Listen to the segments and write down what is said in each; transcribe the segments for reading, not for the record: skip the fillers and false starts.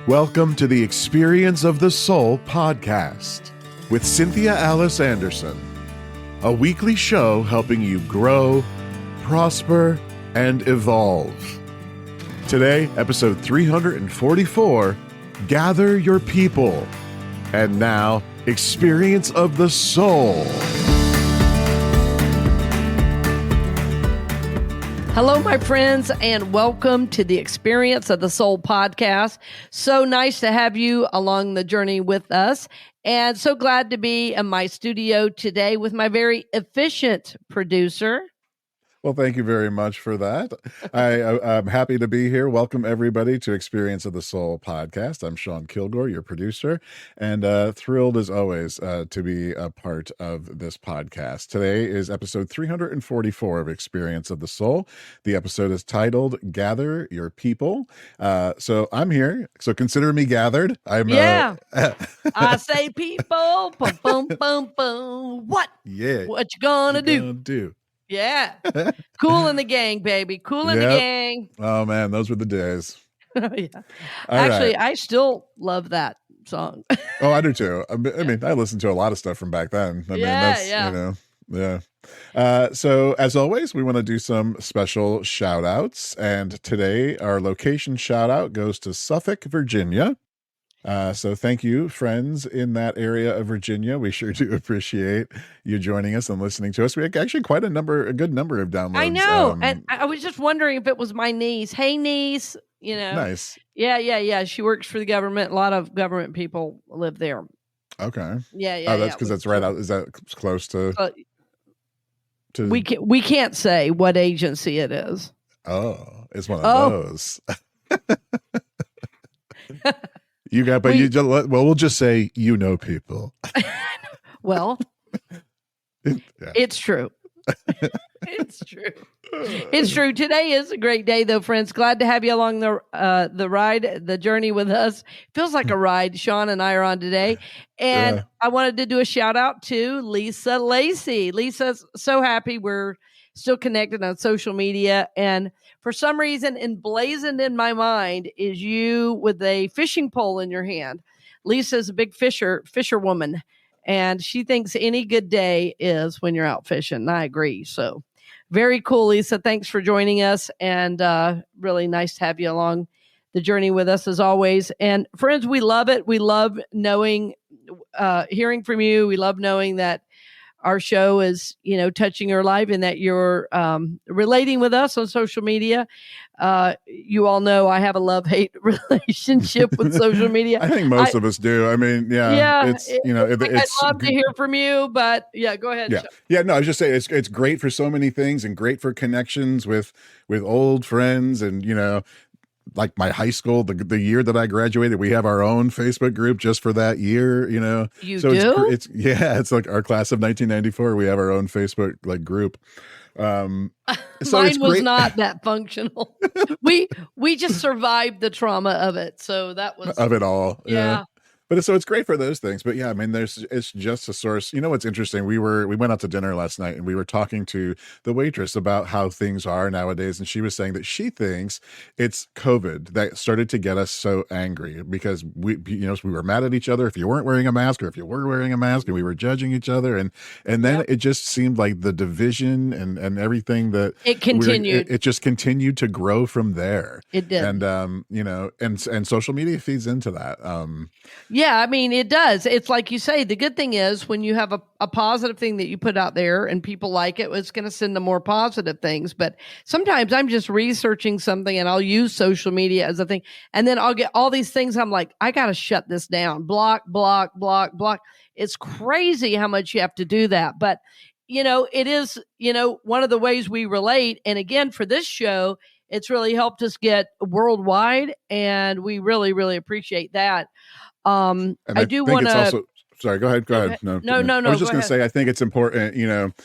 Welcome to the Experience of the Soul podcast with Cynthia Alice Anderson, a weekly show helping you grow, prosper, and evolve. Today, episode 344, Gather Your People. And now, Experience of the Soul. Hello, my friends, and welcome to the Experience of the Soul podcast. So nice to have you along the journey with us, and so glad to be in my studio today with my very efficient producer. Well, thank you very much for that. I'm happy to be here. Welcome, everybody, to Experience of the Soul podcast. I'm Sean Kilgore, your producer, and thrilled as always to be a part of this podcast. Today is episode 344 of Experience of the Soul. The episode is titled Gather Your People. So I'm here. So consider me gathered. I say people. Boom, boom, boom, boom. What? Yeah. What you gonna do? Yeah. Cool in the gang, baby. Cool in the gang. Oh, man. Those were the days. Yeah. Actually, I still love that song. Oh, I do too. I mean, I listened to a lot of stuff from back then. You know. So as always, we want to do some special shout outs. And today our location shout out goes to Suffolk, Virginia. So thank you, friends in that area of Virginia. We sure do appreciate you joining us and listening to us. We had actually quite a good number of downloads. I know. And I was just wondering if it was my niece. Hey, niece, you know. Nice. Yeah. She works for the government. A lot of government people live there. Okay. Yeah. Oh, that's because that's right out. Is that close to? We can't say what agency it is. Oh, it's one of those. You got, but we'll just say, you know, people. Well, It's true. It's true. It's true. Today is a great day, though, friends. Glad to have you along the ride, the journey with us. Feels like a ride Sean and I are on today. And I wanted to do a shout out to Lisa Lacey. Lisa's so happy we're still connected on social media. And for some reason, emblazoned in my mind is you with a fishing pole in your hand. Lisa's a big fisherwoman, and she thinks any good day is when you're out fishing. And I agree. So very cool, Lisa. Thanks for joining us, and really nice to have you along the journey with us as always. And friends, we love it. We love knowing, hearing from you. We love knowing that our show is, touching your life and that you're relating with us on social media. You all know I have a love-hate relationship with social media. I think most of us do. I mean, it's, I'd love to hear from you, but go ahead. Yeah. No, I was just saying it's great for so many things and great for connections with old friends and, like my high school, the year that I graduated, we have our own Facebook group just for that year, You so do? It's like our class of 1994. We have our own Facebook group. So Mine was not that functional. We just survived the trauma of it. So that was of it all. Yeah. But it's great for those things. But yeah, I mean, it's just a source. You know what's interesting? We went out to dinner last night and we were talking to the waitress about how things are nowadays, and she was saying that she thinks it's COVID that started to get us so angry because we were mad at each other if you weren't wearing a mask, or if you were wearing a mask, and we were judging each other, and then it just seemed like the division and everything that it continued. It just continued to grow from there. It did, and and social media feeds into that. Yeah, I mean, it does. It's like you say, the good thing is when you have a positive thing that you put out there and people like it, it's going to send them more positive things. But sometimes I'm just researching something and I'll use social media as a thing. And then I'll get all these things. I'm like, I got to shut this down. Block. It's crazy how much you have to do that. But, it is, one of the ways we relate. And again, for this show, it's really helped us get worldwide. And we really, really appreciate that. I do want to. Sorry, go ahead. No. I was just going to say, I think it's important,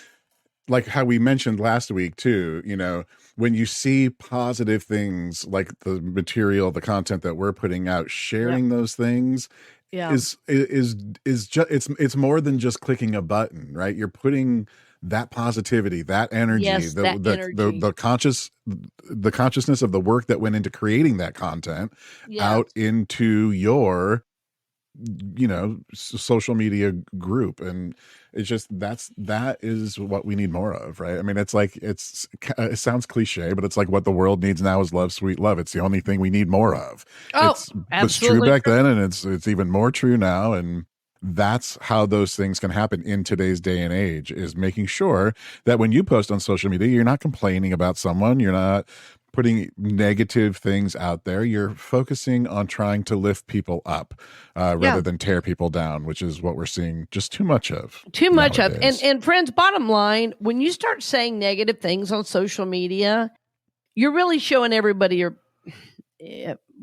like how we mentioned last week too, when you see positive things like the material, the content that we're putting out, sharing those things is just, it's more than just clicking a button, right? You're putting that positivity, that energy, Yes, that energy. the consciousness of the work that went into creating that content Yes. out into your social media group. And it's just that is what we need more of, right? I mean, it's like it sounds cliche, but it's like what the world needs now is love, sweet love. It's the only thing we need more of. Oh, It's was true absolutely back true. then, and it's even more true now. And that's how those things can happen in today's day and age, is making sure that when you post on social media, you're not complaining about someone, you're not putting negative things out there, you're focusing on trying to lift people up Yeah. rather than tear people down, which is what we're seeing just too much of Too much of. nowadays. And friends, bottom line, when you start saying negative things on social media, you're really showing everybody your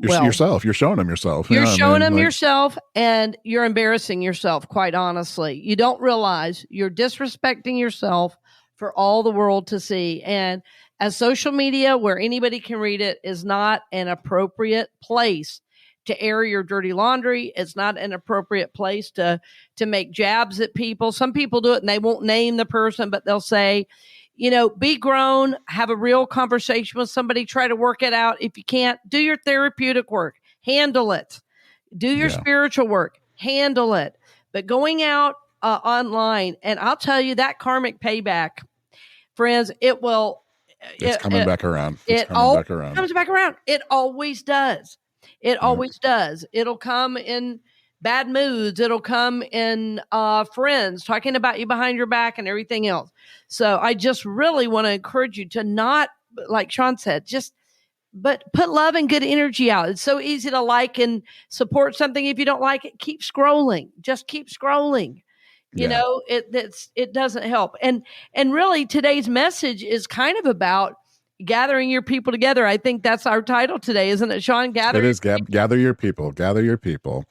Yourself, you're showing them yourself. You're Yeah, I showing mean, them like, yourself, and you're embarrassing yourself, quite honestly. You don't realize you're disrespecting yourself for all the world to see. And as social media, where anybody can read it, is not an appropriate place to air your dirty laundry. It's not an appropriate place to make jabs at people. Some people do it and they won't name the person, but they'll say, be grown, have a real conversation with somebody, try to work it out. If you can't, do your therapeutic work, handle it, do your spiritual work, handle it. But going out online, and I'll tell you that karmic payback, friends, it's coming back around. It always comes back around. It always does. It always does. It'll come in bad moods. It'll come in friends talking about you behind your back and everything else. So I just really want to encourage you to not, like Sean said, but put love and good energy out. It's so easy to like and support something. If you don't like it, keep scrolling. Just keep scrolling. It doesn't help. And really today's message is kind of about gathering your people together. I think that's our title today, isn't it, Sean? Gather your people.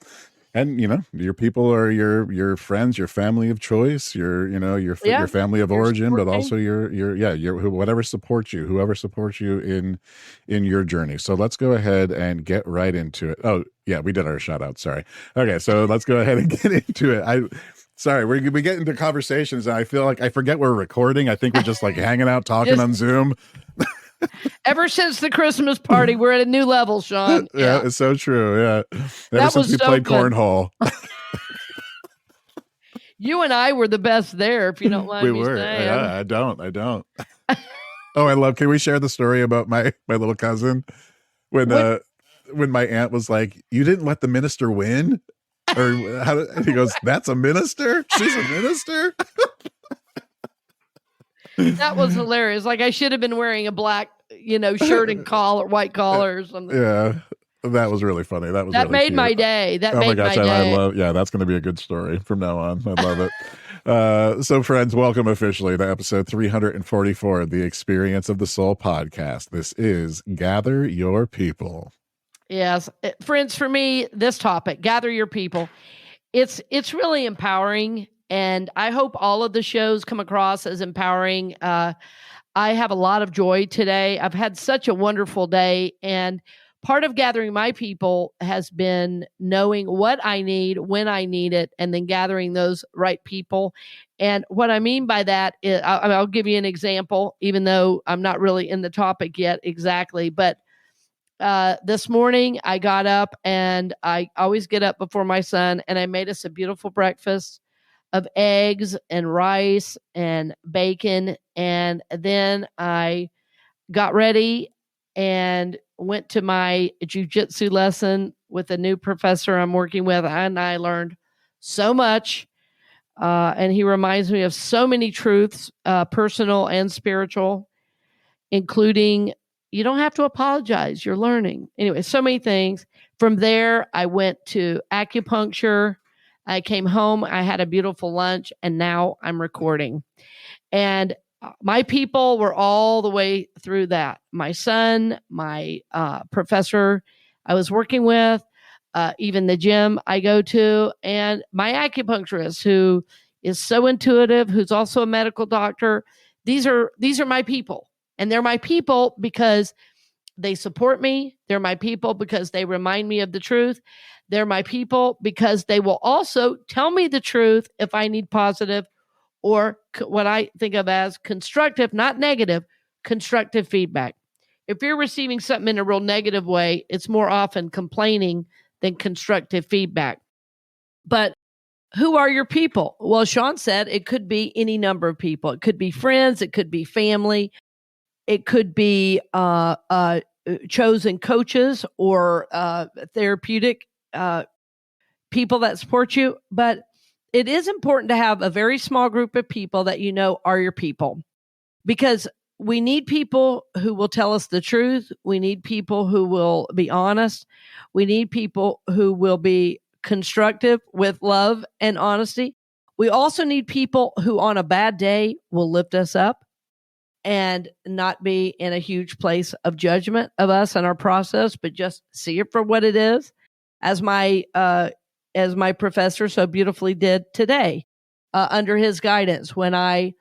And your people are your friends, your family of choice, your family of origin, but also your whoever supports you in your journey. So let's go ahead and get right into it. Oh yeah, we did our shout out. Sorry. Okay, so let's go ahead and get into it. Sorry, we get into conversations and I feel like I forget we're recording. I think we're just like hanging out, talking on Zoom. Ever since the Christmas party, we're at a new level, Sean. Yeah, it's so true. Yeah. Ever since we played cornhole. You and I were the best there, if you don't mind me saying. Yeah, I don't. Oh, I love, can we share the story about my little cousin? When my aunt was like, you didn't let the minister win? Or he goes, that's a minister? She's a minister? That was hilarious. Like I should have been wearing a black, shirt and collar, white collar or something. Yeah. That was really funny. That really made cute. my day. Oh my gosh, I love. Yeah, that's going to be a good story from now on. I love it. So, friends, welcome officially to episode 344 of the Experience of the Soul podcast. This is Gather Your People. Yes, friends. For me, this topic, gather your people. It's really empowering, and I hope all of the shows come across as empowering. I have a lot of joy today. I've had such a wonderful day, and part of gathering my people has been knowing what I need, when I need it, and then gathering those right people. And what I mean by that is, I'll give you an example, even though I'm not really in the topic yet exactly. But this morning I got up, and I always get up before my son, and I made us a beautiful breakfast of eggs and rice and bacon. And then I got ready and went to my jujitsu lesson with a new professor I'm working with, and I learned so much. And he reminds me of so many truths, personal and spiritual, including you don't have to apologize. You're learning. Anyway, so many things. From there, I went to acupuncture. I came home. I had a beautiful lunch, and now I'm recording. And my people were all the way through that. My son, my professor I was working with, even the gym I go to, and my acupuncturist, who is so intuitive, who's also a medical doctor. These are my people, and they're my people because they support me. They're my people because they remind me of the truth. They're my people because they will also tell me the truth if I need positive or what I think of as constructive, not negative, constructive feedback. If you're receiving something in a real negative way, it's more often complaining than constructive feedback. But who are your people? Well, Sean said it could be any number of people. It could be friends. It could be family. It could be chosen coaches or therapeutic people that support you. But it is important to have a very small group of people that you know are your people, because we need people who will tell us the truth. We need people who will be honest. We need people who will be constructive with love and honesty. We also need people who on a bad day will lift us up and not be in a huge place of judgment of us and our process, but just see it for what it is, as my professor so beautifully did today, under his guidance. When I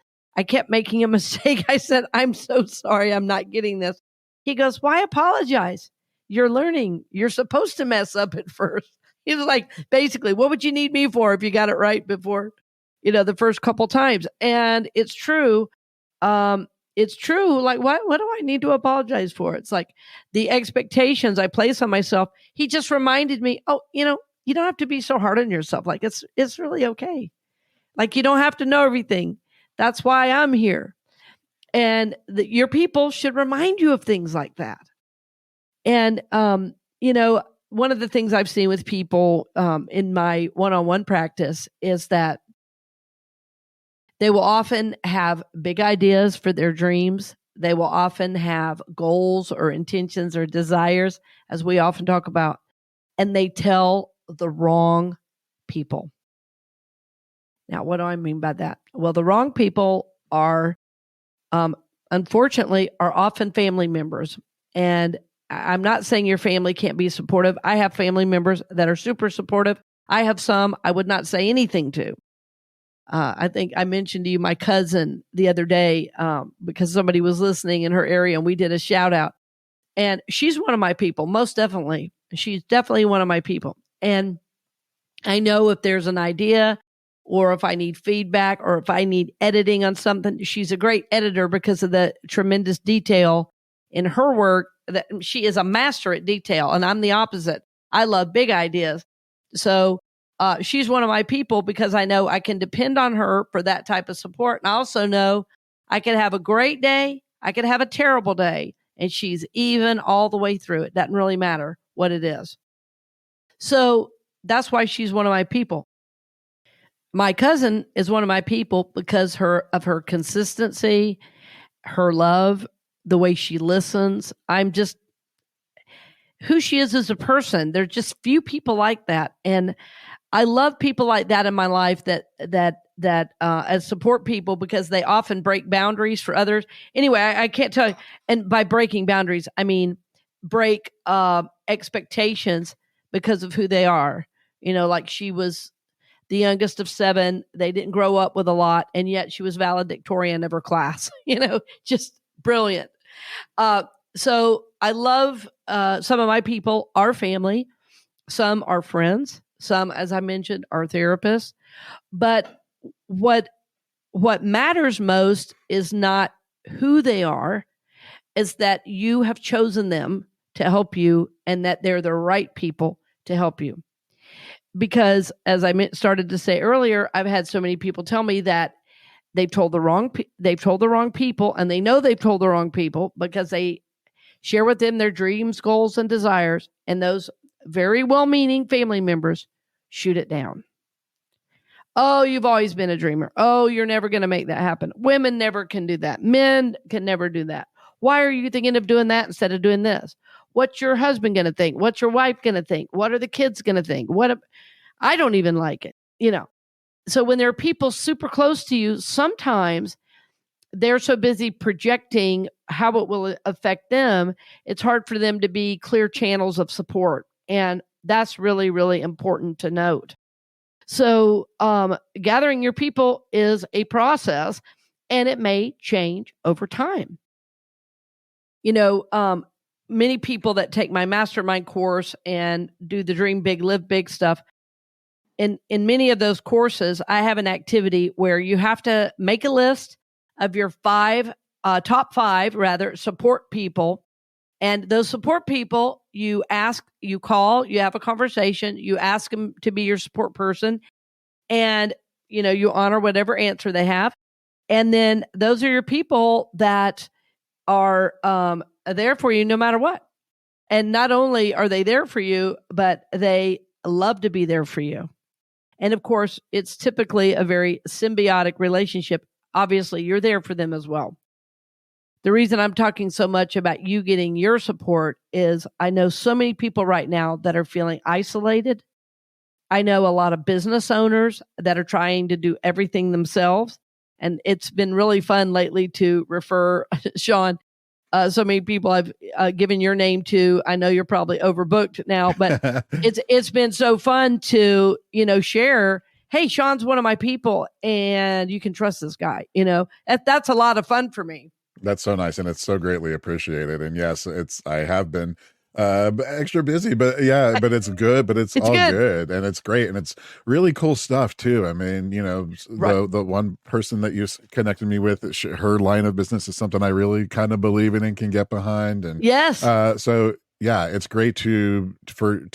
kept making a mistake, I said, "I'm so sorry, I'm not getting this." He goes, "Why apologize? You're learning. You're supposed to mess up at first." He was like, basically, "What would you need me for if you got it right before, the first couple times?" And it's true. It's true. Like, what do I need to apologize for? It's like the expectations I place on myself. He just reminded me, oh, you don't have to be so hard on yourself. Like, it's really okay. Like, you don't have to know everything. That's why I'm here. And your people should remind you of things like that. And, one of the things I've seen with people in my one-on-one practice is that they will often have big ideas for their dreams. They will often have goals or intentions or desires, as we often talk about, and they tell the wrong people. Now, what do I mean by that? Well, the wrong people are, unfortunately, are often family members. And I'm not saying your family can't be supportive. I have family members that are super supportive. I have some I would not say anything to. I think I mentioned to you my cousin the other day because somebody was listening in her area and we did a shout out. And she's one of my people, most definitely. She's definitely one of my people. And I know if there's an idea or if I need feedback or if I need editing on something, she's a great editor because of the tremendous detail in her work. That she is a master at detail, and I'm the opposite. I love big ideas. So she's one of my people because I know I can depend on her for that type of support. And I also know I could have a great day. I could have a terrible day. And she's even all the way through. It doesn't really matter what it is. So that's why she's one of my people. My cousin is one of my people because of her consistency, her love, the way she listens. I'm just who she is as a person. There's just few people like that. And I love people like that in my life that support people because they often break boundaries for others. Anyway, I can't tell you. And by breaking boundaries, I mean break expectations because of who they are. Like she was the youngest of 7. They didn't grow up with a lot, and yet she was valedictorian of her class. Just brilliant. So I love some of my people, our family. Some are friends. Some, as I mentioned, are therapists. But what matters most is not who they are, is that you have chosen them to help you and that they're the right people to help you. Because as I started to say earlier, I've had so many people tell me that they've told the wrong people, and they know they've told the wrong people because they share with them their dreams, goals, and desires, and those very well-meaning family members shoot it down. Oh, you've always been a dreamer. Oh, you're never going to make that happen. Women never can do that. Men can never do that. Why are you thinking of doing that instead of doing this? What's your husband going to think? What's your wife going to think? What are the kids going to think? I don't even like it. So when there are people super close to you, sometimes they're so busy projecting how it will affect them, it's hard for them to be clear channels of support. And that's really, really important to note. So gathering your people is a process, and it may change over time. Many people that take my mastermind course and do the Dream Big, Live Big stuff, in many of those courses, I have an activity where you have to make a list of your top five rather support people. And those support people, you ask, you call, you have a conversation, you ask them to be your support person, and you honor whatever answer they have. And then those are your people that are there for you no matter what. And not only are they there for you, but they love to be there for you. And of course, it's typically a very symbiotic relationship. Obviously, you're there for them as well. The reason I'm talking so much about you getting your support is I know so many people right now that are feeling isolated. I know a lot of business owners that are trying to do everything themselves. And it's been really fun lately to refer, Sean, so many people I've given your name to. I know you're probably overbooked now, but it's been so fun to, share, hey, Sean's one of my people and you can trust this guy. That's a lot of fun for me. That's so nice, and it's so greatly appreciated. And yes, I have been extra busy, but yeah, but it's good, but it's all good, and it's great, and it's really cool stuff too. I mean, Right. the one person that you connected me with, her line of business is something I really kind of believe in and can get behind. And yes, so yeah, it's great to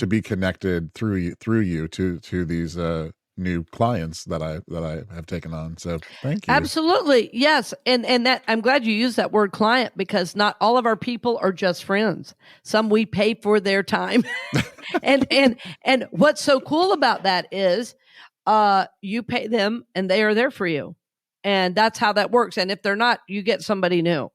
be connected through you to these new clients that I have taken on. So thank you. Absolutely. Yes. And that I'm glad you used that word client, because not all of our people are just friends. Some we pay for their time. and what's so cool about that is you pay them and they are there for you. And that's how that works. And if they're not, you get somebody new.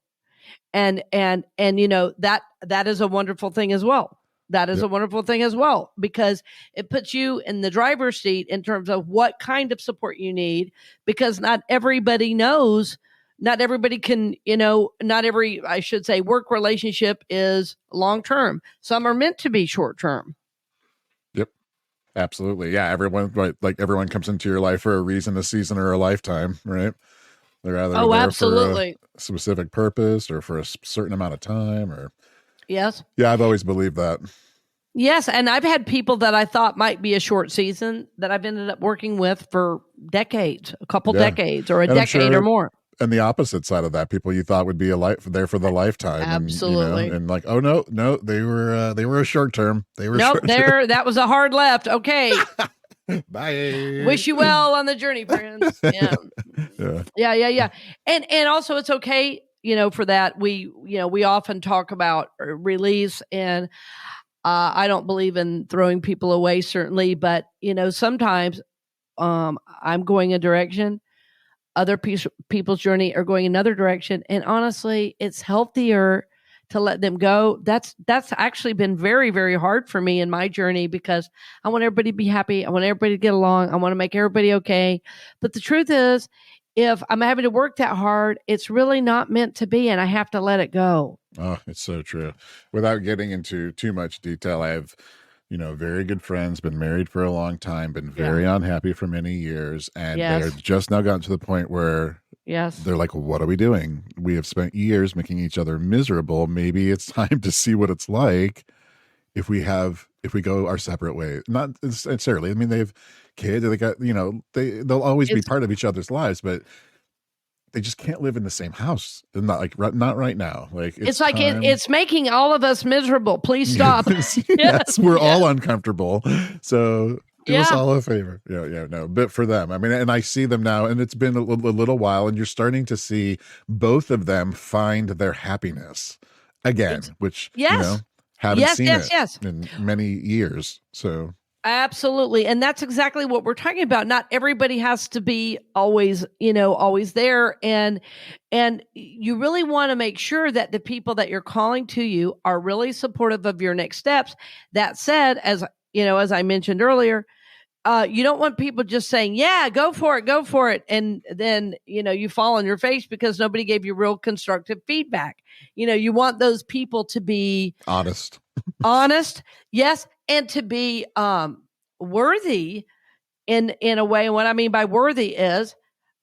And that is a wonderful thing as well. That is a wonderful thing as well, because it puts you in the driver's seat in terms of what kind of support you need, because not everybody knows, not everybody can, not every, I should say, work relationship is long-term. Some are meant to be short-term. Yep. Absolutely. Yeah. Everyone, right, like everyone comes into your life for a reason, a season, or a lifetime, right? They're either there absolutely. for a specific purpose or for a certain amount of time, or yes. Yeah, I've always believed that. Yes, and I've had people that I thought might be a short season that I've ended up working with for decades, a couple decades, or a decade or more. And the opposite side of that, people you thought would be there for the lifetime. Absolutely. And like, oh no, they were a short term. They were that was a hard left. Okay. Bye. Wish you well on the journey, friends. Yeah. And also it's okay, for that. We often talk about release, and I don't believe in throwing people away, certainly, but sometimes I'm going a direction, other people's journey are going another direction, and honestly, it's healthier to let them go. That's actually been very, very hard for me in my journey, because I want everybody to be happy. I want everybody to get along. I want to make everybody okay. But the truth is, if I'm having to work that hard, it's really not meant to be, and I have to let it go. Oh, it's so true. Without getting into too much detail, I have, very good friends, been married for a long time, been very unhappy for many years, and they're just now gotten to the point where they're like, what are we doing? We have spent years making each other miserable. Maybe it's time to see what it's like if we go our separate ways. Not necessarily. I mean, they have kids, they got, they'll always be part of each other's lives, but they just can't live in the same house. Not right now. Like it's like it's making all of us miserable. Please stop. Yes, we're all uncomfortable. So do us all a favor. No, but for them, I mean, and I see them now, and it's been a little while, and you're starting to see both of them find their happiness again, which haven't seen it in many years. So. Absolutely. And that's exactly what we're talking about. Not everybody has to be always there. And you really want to make sure that the people that you're calling to you are really supportive of your next steps. That said, as I mentioned earlier, you don't want people just saying, yeah, go for it. And then, you fall on your face because nobody gave you real constructive feedback. You want those people to be honest. Yes. And to be worthy in a way. And what I mean by worthy is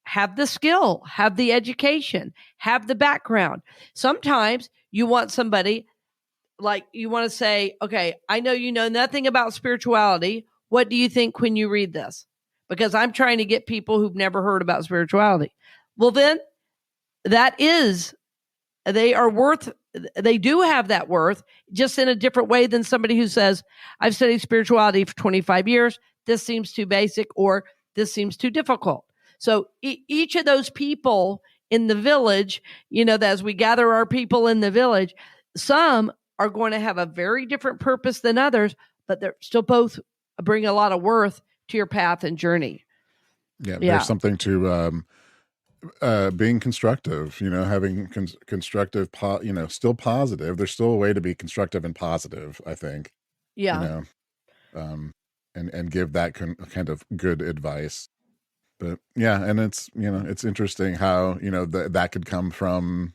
have the skill, have the education, have the background. Sometimes you want somebody, like, you want to say, okay, I know you know nothing about spirituality. What do you think when you read this? Because I'm trying to get people who've never heard about spirituality. Well, then they do have that worth, just in a different way than somebody who says, I've studied spirituality for 25 years. This seems too basic, or this seems too difficult. So each of those people in the village, as we gather our people in the village, some are going to have a very different purpose than others, but they're still both bring a lot of worth to your path and journey. Yeah. There's something to being constructive, having constructive, still positive. There's still a way to be constructive and positive, I think. Yeah. And give that kind of good advice. But yeah, and it's, it's interesting how, that could come from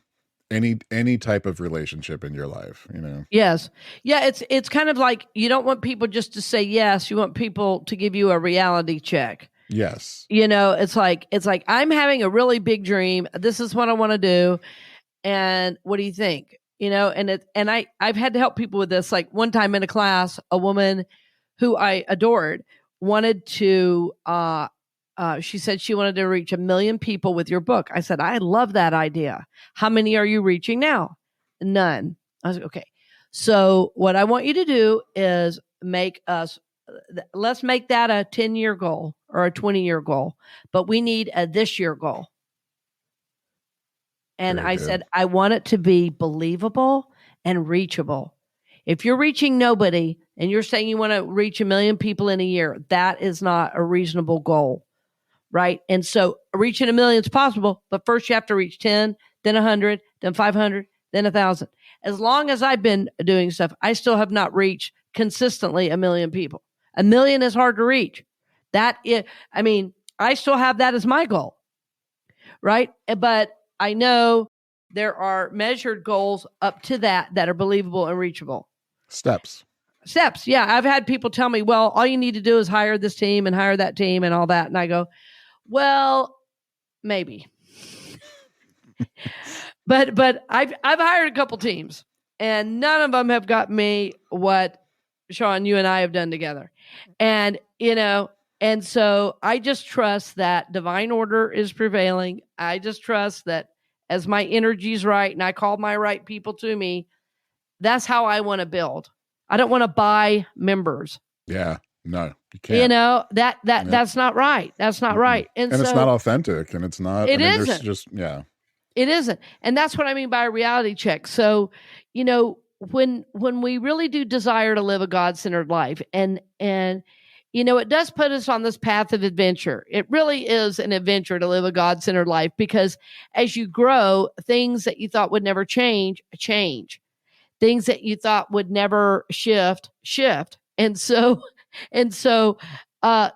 any type of relationship in your life, Yes. Yeah, it's kind of like you don't want people just to say yes, you want people to give you a reality check. Yes. It's like I'm having a really big dream. This is what I want to do. And what do you think? I've had to help people with this. Like one time in a class, a woman who I adored wanted to she said she wanted to reach 1 million people with your book. I said, I love that idea. How many are you reaching now? None. I was like, okay. So what I want you to do is let's make that a 10-year goal or a 20-year goal, but we need a this year goal. And I said, I want it to be believable and reachable. If you're reaching nobody and you're saying you want to reach 1 million people in a year, that is not a reasonable goal. Right. And so reaching 1 million is possible, but first you have to reach 10, then 100, then 500, then 1,000. As long as I've been doing stuff, I still have not reached consistently 1 million people. 1 million is hard to reach. I still have that as my goal. Right. But I know there are measured goals up to that are believable and reachable. Steps. Yeah. I've had people tell me, well, all you need to do is hire this team and hire that team and all that. And I go, well, maybe. but I've hired a couple teams and none of them have got me what Sean, you and I have done together. And, and so I just trust that divine order is prevailing. I just trust that as my energy's right and I call my right people to me, that's how I want to build. I don't want to buy members. Yeah. No, you can't. That's not right. That's not right. And so, it's not authentic and it's not. It isn't. It isn't. And that's what I mean by a reality check. So, when we really do desire to live a God-centered life and it does put us on this path of adventure. It really is an adventure to live a God-centered life because as you grow, things that you thought would never change. Things that you thought would never shift. And so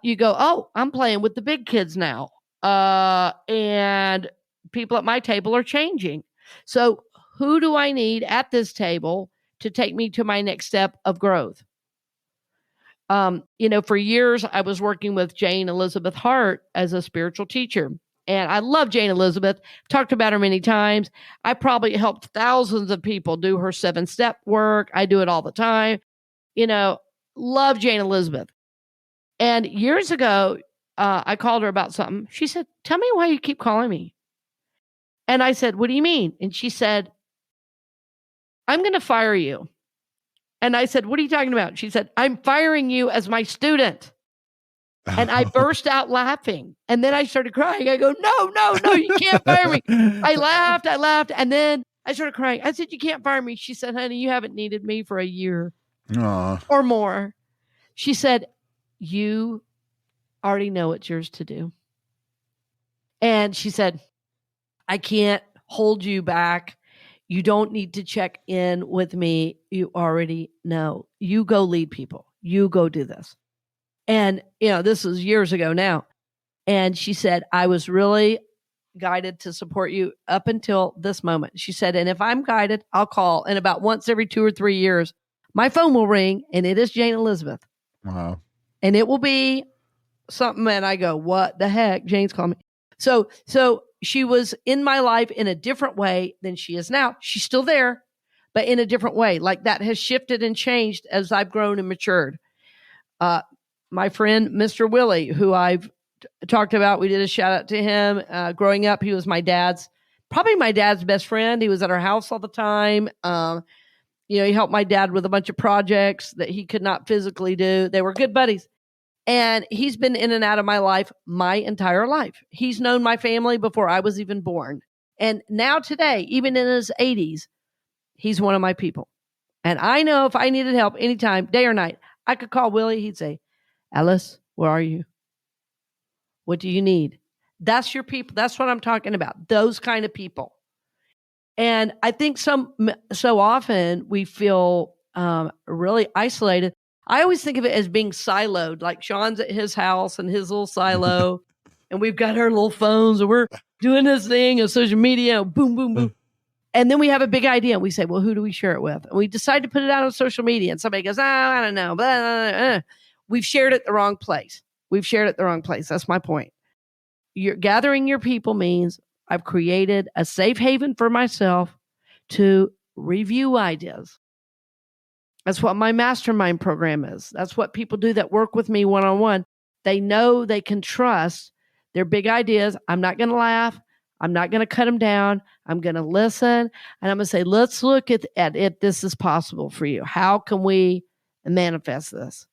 you go, oh, I'm playing with the big kids now. And people at my table are changing. So who do I need at this table to take me to my next step of growth? For years, I was working with Jane Elizabeth Hart as a spiritual teacher. And I love Jane Elizabeth. Talked about her many times. I probably helped thousands of people do her 7-step work. I do it all the time. Love Jane Elizabeth. And years ago, I called her about something. She said, tell me why you keep calling me. And I said, what do you mean? And she said, I'm going to fire you. And I said, what are you talking about? She said, I'm firing you as my student. And I burst out laughing. And then I started crying. I go, no, you can't fire me. I laughed. And then I started crying. I said, you can't fire me. She said, honey, you haven't needed me for a year or more. She said, you already know it's yours to do. And she said, I can't hold you back. You don't need to check in with me. You already know. You go lead people. You go do this. And, this was years ago now. And she said, I was really guided to support you up until this moment. She said, and if I'm guided, I'll call. And about once every 2 or 3 years, my phone will ring and it is Jane Elizabeth. Wow. And it will be something. And I go, what the heck? Jane's calling me. So she was in my life in a different way than she is now. She's still there, but in a different way. Like that has shifted and changed as I've grown and matured. my friend, Mr. Willie, who I've talked about. We did a shout out to him. Growing up, he was probably my dad's best friend. He was at our house all the time. He helped my dad with a bunch of projects that he could not physically do. They were good buddies. And he's been in and out of my life my entire life. He's known my family before I was even born. And now today, even in his 80s, he's one of my people. And I know if I needed help anytime, day or night, I could call Willie. He'd say, Alice, where are you? What do you need? That's your people. That's what I'm talking about. Those kind of people. And I think so often we feel really isolated. I always think of it as being siloed, like Sean's at his house and his little silo, and we've got our little phones and we're doing this thing on social media, boom, boom, boom. And then we have a big idea and we say, well, who do we share it with? And we decide to put it out on social media and somebody goes, I don't know. Blah, blah, blah. We've shared it the wrong place. That's my point. You're gathering your people means I've created a safe haven for myself to review ideas. That's what my mastermind program is. That's what people do that work with me one-on-one. They know they can trust their big ideas. I'm not going to laugh. I'm not going to cut them down. I'm going to listen. And I'm going to say, let's look at if this is possible for you. How can we manifest this?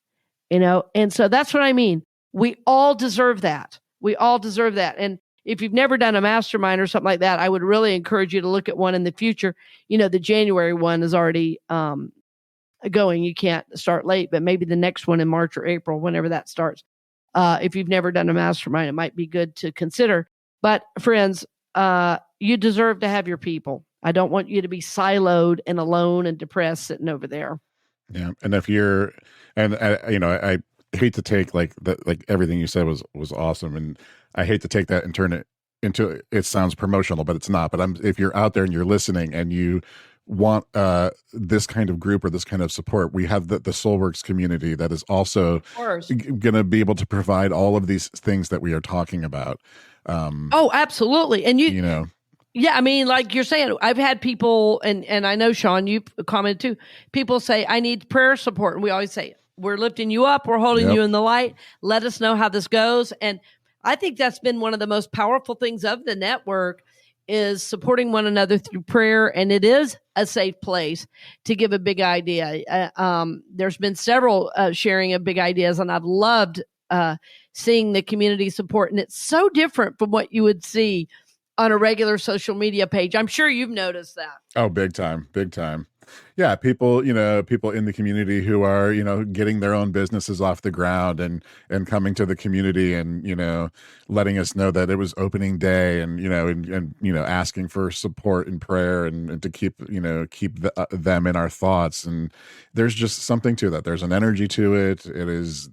And so that's what I mean. We all deserve that. And if you've never done a mastermind or something like that, I would really encourage you to look at one in the future. The January one is already going. You can't start late, but maybe the next one in March or April, whenever that starts. If you've never done a mastermind, it might be good to consider. But friends, you deserve to have your people. I don't want you to be siloed and alone and depressed sitting over there. Yeah. And if you're, and I hate to take like everything you said was awesome. And I hate to take that and turn it into, it sounds promotional, but it's not. But if you're out there and you're listening and you want this kind of group or this kind of support, we have the Soulworks community that is also going to be able to provide all of these things that we are talking about. Oh, absolutely. And yeah, I mean, like you're saying, I've had people, and I know, Sean, you commented too, people say, I need prayer support. And we always say, we're lifting you up. We're holding you in the light. Let us know how this goes. And I think that's been one of the most powerful things of the network is supporting one another through prayer. And it is a safe place to give a big idea. There's been several sharing of big ideas, and I've loved seeing the community support. And it's so different from what you would see on a regular social media page. I'm sure you've noticed that. Oh, big time. Yeah. People in the community who are, getting their own businesses off the ground and coming to the community and, letting us know that it was opening day and, asking for support and prayer and to keep them in our thoughts. And there's just something to that. There's an energy to it. It is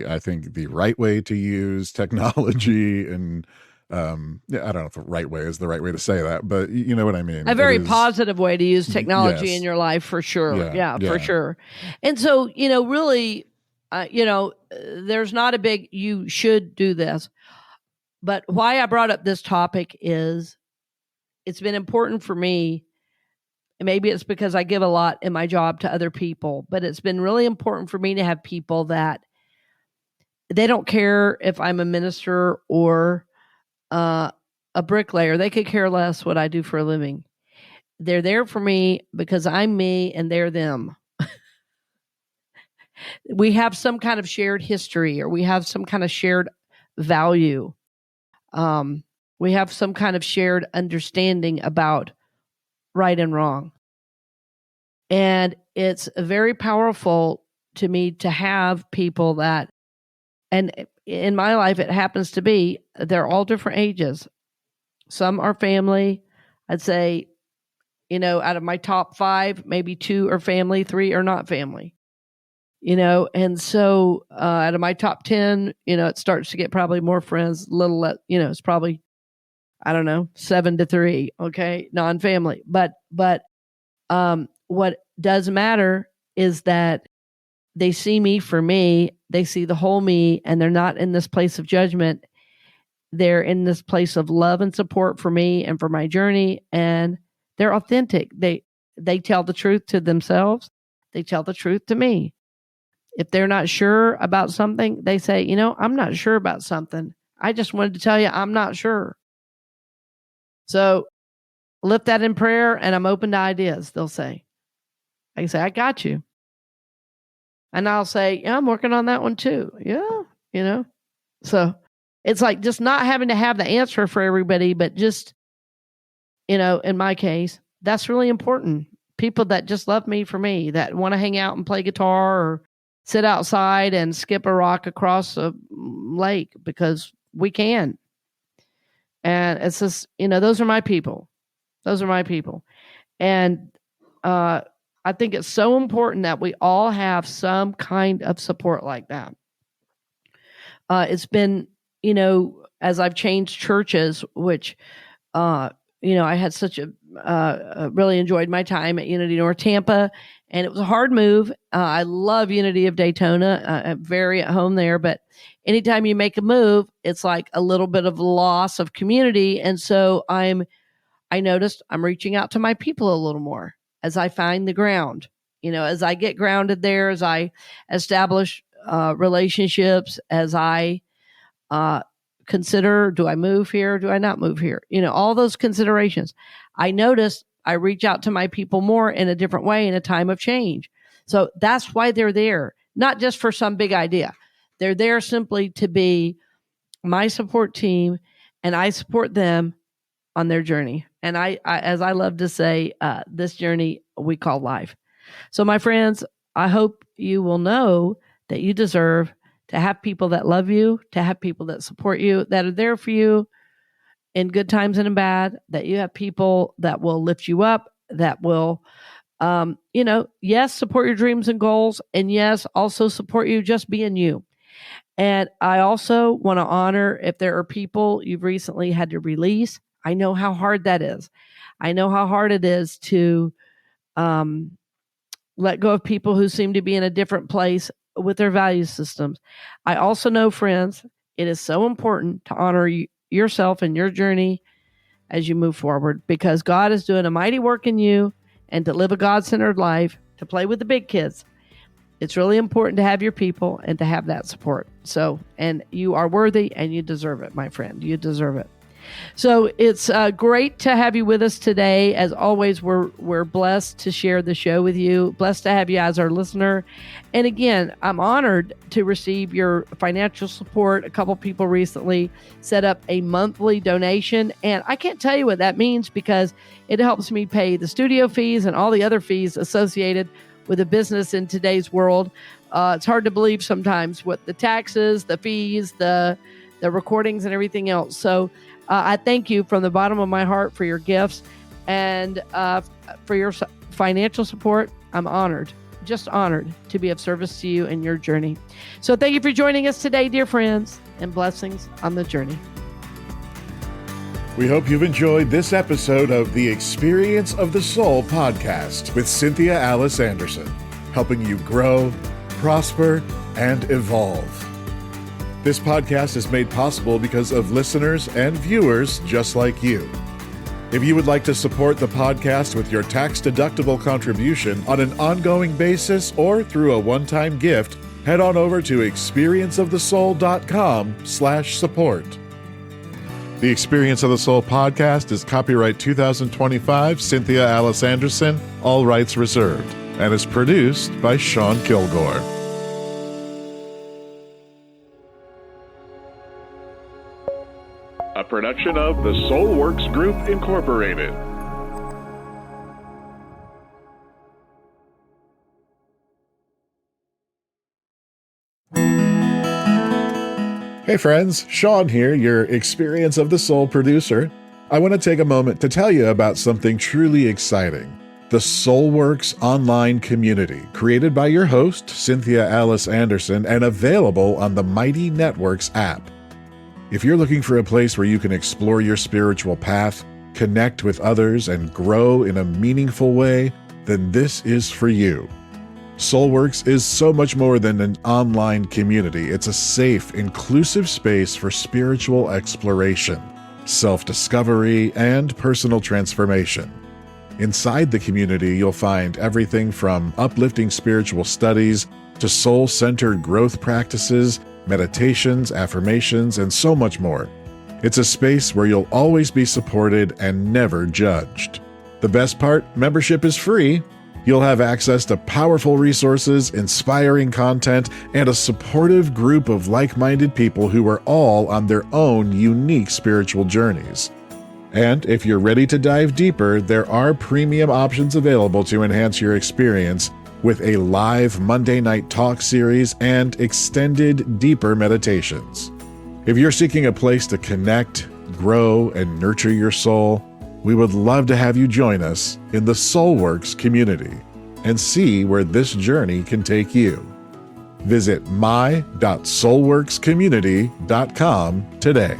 I think the right way to use technology and, I don't know if the right way is the right way to say that, but you know what I mean. A very positive way to use technology in your life, for sure. Yeah, for sure. And so, really, there's not a big, you should do this. But why I brought up this topic is it's been important for me. Maybe it's because I give a lot in my job to other people, but it's been really important for me to have people that they don't care if I'm a minister or a bricklayer. They could care less what I do for a living. They're there for me because I'm me and they're them. We have some kind of shared history, or we have some kind of shared value. We have some kind of shared understanding about right and wrong. And it's very powerful to me to have people that, and in my life, it happens to be, they're all different ages. Some are family. I'd say, out of my top 5, maybe 2 are family, 3 are not family. And so out of my top 10, it starts to get probably more friends, it's probably, 7 to 3, okay, non-family. But what does matter is that they see me for me, they see the whole me, and they're not in this place of judgment. They're in this place of love and support for me and for my journey, and they're authentic. They tell the truth to themselves. They tell the truth to me. If they're not sure about something, they say, I'm not sure about something. I just wanted to tell you I'm not sure. So lift that in prayer, and I'm open to ideas, they'll say. I say, I got you. And I'll say, yeah, I'm working on that one too. Yeah, So it's like just not having to have the answer for everybody, but just, in my case, that's really important. People that just love me for me, that want to hang out and play guitar or sit outside and skip a rock across a lake because we can. And it's just, those are my people. Those are my people. And I think it's so important that we all have some kind of support like that. It's been, as I've changed churches, which, I had such really enjoyed my time at Unity North Tampa, and it was a hard move. I love Unity of Daytona. I'm very at home there, but anytime you make a move, it's like a little bit of loss of community. And so I noticed I'm reaching out to my people a little more as I find the ground, as I get grounded there, as I establish relationships, as I consider, do I move here? Do I not move here? All those considerations. I notice I reach out to my people more in a different way in a time of change. So that's why they're there, not just for some big idea. They're there simply to be my support team, and I support them on their journey. And I as I love to say, this journey we call life. So my friends, I hope you will know that you deserve to have people that love you, to have people that support you, that are there for you in good times and in bad, that you have people that will lift you up, that will, yes, support your dreams and goals, and yes, also support you just being you. And I also want to honor if there are people you've recently had to release. I know how hard that is. I know how hard it is to let go of people who seem to be in a different place with their value systems. I also know, friends, it is so important to honor yourself and your journey as you move forward, because God is doing a mighty work in you, and to live a God-centered life, to play with the big kids. It's really important to have your people and to have that support. So, and you are worthy and you deserve it, my friend. You deserve it. So it's great to have you with us today. As always, we're blessed to share the show with you, blessed to have you as our listener. And again, I'm honored to receive your financial support. A couple people recently set up a monthly donation, and I can't tell you what that means, because it helps me pay the studio fees and all the other fees associated with a business in today's world. It's hard to believe sometimes what the taxes, the fees, the recordings, and everything else. So I thank you from the bottom of my heart for your gifts and for your financial support. I'm honored, just honored to be of service to you in your journey. So thank you for joining us today, dear friends, and blessings on the journey. We hope you've enjoyed this episode of the Experience of the Soul podcast with Cynthia Alice Anderson, helping you grow, prosper, and evolve. This podcast is made possible because of listeners and viewers just like you. If you would like to support the podcast with your tax-deductible contribution on an ongoing basis or through a one-time gift, head on over to experienceofthesoul.com/support. The Experience of the Soul podcast is copyright 2025 Cynthia Alice Anderson, all rights reserved, and is produced by Sean Kilgore. A production of the Soulworks Group, Incorporated. Hey friends, Sean here, your Experience of the Soul producer. I want to take a moment to tell you about something truly exciting. The Soulworks online community, created by your host, Cynthia Alice Anderson, and available on the Mighty Networks app. If you're looking for a place where you can explore your spiritual path, connect with others, and grow in a meaningful way, then this is for you. Soulworks is so much more than an online community. It's a safe, inclusive space for spiritual exploration, self-discovery, and personal transformation. Inside the community, you'll find everything from uplifting spiritual studies to soul-centered growth practices, meditations, affirmations, and so much more. It's a space where you'll always be supported and never judged. The best part, membership is free. You'll have access to powerful resources, inspiring content, and a supportive group of like-minded people who are all on their own unique spiritual journeys. And if you're ready to dive deeper, there are premium options available to enhance your experience with a live Monday night talk series and extended, deeper meditations. If you're seeking a place to connect, grow, and nurture your soul, we would love to have you join us in the Soulworks community and see where this journey can take you. Visit my.soulworkscommunity.com today.